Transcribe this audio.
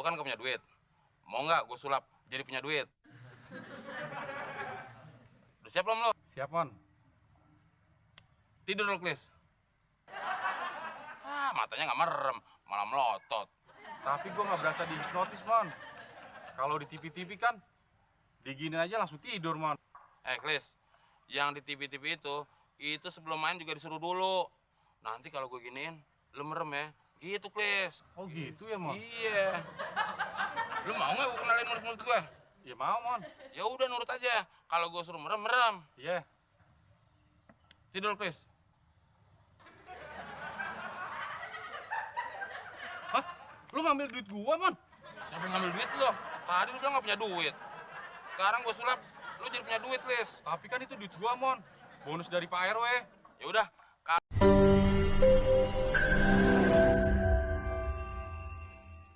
kan gak punya duit. Mau nggak gue sulap jadi punya duit? Udah siap belum lo? Siap, Mon. Tidur lo, Klis. Matanya nggak merem, malah melotot. Tapi gue nggak berasa dihipnotis, Mon. Kalau di TV-TV kan, diginin aja langsung tidur, Mon. Klis, yang di TV-TV itu sebelum main juga disuruh dulu. Nanti kalau gue giniin, lu merem ya. Gitu, Klis. Oh gitu ya, Mon? Iya. Lu mau nggak gue kenalin murid-murid gue? Ya mau, Mon. Ya udah nurut aja. Kalau gue suruh merem, merem. Iya. Tidur, Klis. Hah? Lu ngambil duit gua, Mon? Siapa yang ngambil duit lo? Tadi lu bilang nggak punya duit. Sekarang gue sulap, lu jadi punya duit, Klis. Tapi kan itu duit gua, Mon. Bonus dari Pak RW. Ya udah,